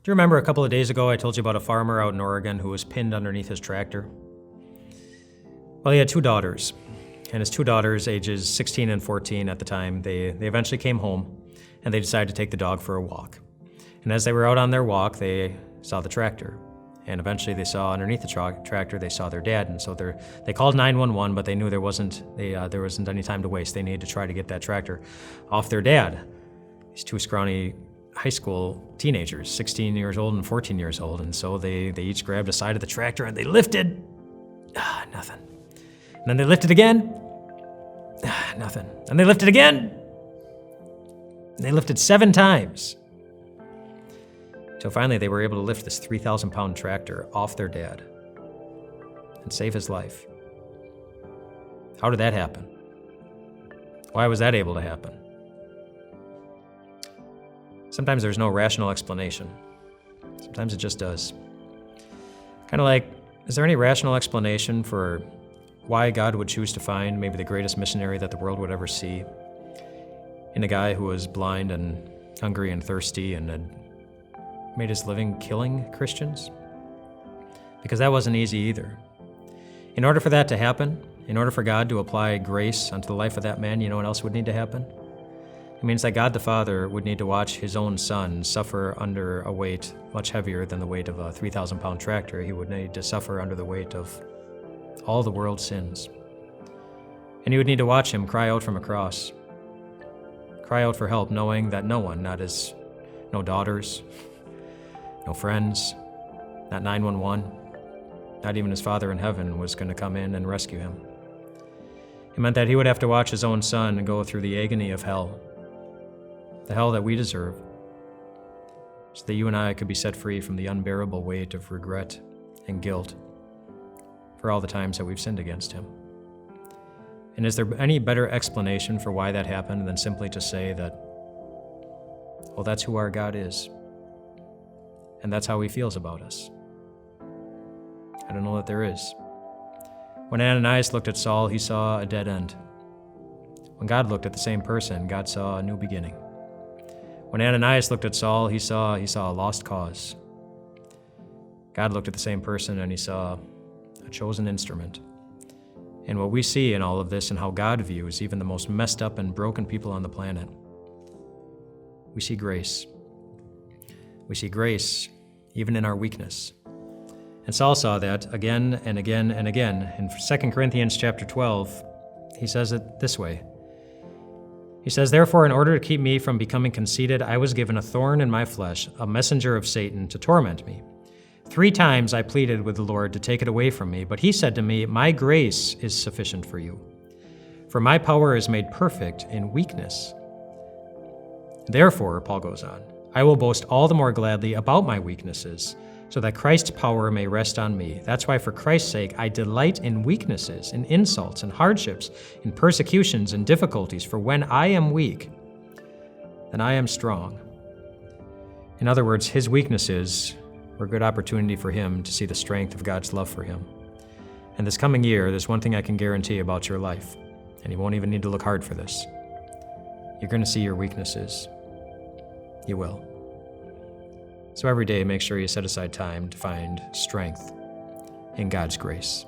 Do you remember a couple of days ago I told you about a farmer out in Oregon who was pinned underneath his tractor? Well, he had two daughters, and his two daughters, ages 16 and 14 at the time, they eventually came home, and they decided to take the dog for a walk. And as they were out on their walk, they saw the tractor. And eventually they saw underneath the tractor, they saw their dad. And so they called 911, but they knew there wasn't any time to waste. They needed to try to get that tractor off their dad. These two scrawny high school teenagers, 16 years old and 14 years old. And so they each grabbed a side of the tractor and they lifted. Nothing. And then they lifted again. Nothing. And they lifted again. And they lifted 7 times. Till finally they were able to lift this 3,000-pound tractor off their dad and save his life. How did that happen? Why was that able to happen? Sometimes there's no rational explanation. Sometimes it just does. Kind of like, is there any rational explanation for why God would choose to find maybe the greatest missionary that the world would ever see in a guy who was blind and hungry and thirsty and had made his living killing Christians? Because that wasn't easy either. In order for that to happen, in order for God to apply grace unto the life of that man, you know what else would need to happen? It means that God the Father would need to watch his own son suffer under a weight much heavier than the weight of a 3,000-pound tractor. He would need to suffer under the weight of all the world's sins. And he would need to watch him cry out from a cross, cry out for help, knowing that no one, no daughters, no friends, not 911, not even his Father in heaven was going to come in and rescue him. It meant that he would have to watch his own son go through the agony of hell, the hell that we deserve, so that you and I could be set free from the unbearable weight of regret and guilt for all the times that we've sinned against him. And is there any better explanation for why that happened than simply to say that, well, that's who our God is, and that's how he feels about us? I don't know that there is. When Ananias looked at Saul, he saw a dead end. When God looked at the same person, God saw a new beginning. When Ananias looked at Saul, he saw a lost cause. God looked at the same person and he saw a chosen instrument. And what we see in all of this and how God views even the most messed up and broken people on the planet, we see grace. We see grace even in our weakness. And Saul saw that again and again and again. In 2 Corinthians chapter 12, he says it this way. He says, "Therefore, in order to keep me from becoming conceited, I was given a thorn in my flesh, a messenger of Satan to torment me. 3 times I pleaded with the Lord to take it away from me, but he said to me, 'My grace is sufficient for you, for my power is made perfect in weakness.' Therefore," Paul goes on, "I will boast all the more gladly about my weaknesses, so that Christ's power may rest on me. That's why for Christ's sake I delight in weaknesses, in insults, in hardships, in persecutions, and difficulties, for when I am weak, then I am strong." In other words, his weaknesses were a good opportunity for him to see the strength of God's love for him. And this coming year, there's one thing I can guarantee about your life, and you won't even need to look hard for this. You're going to see your weaknesses. You will. So every day, make sure you set aside time to find strength in God's grace.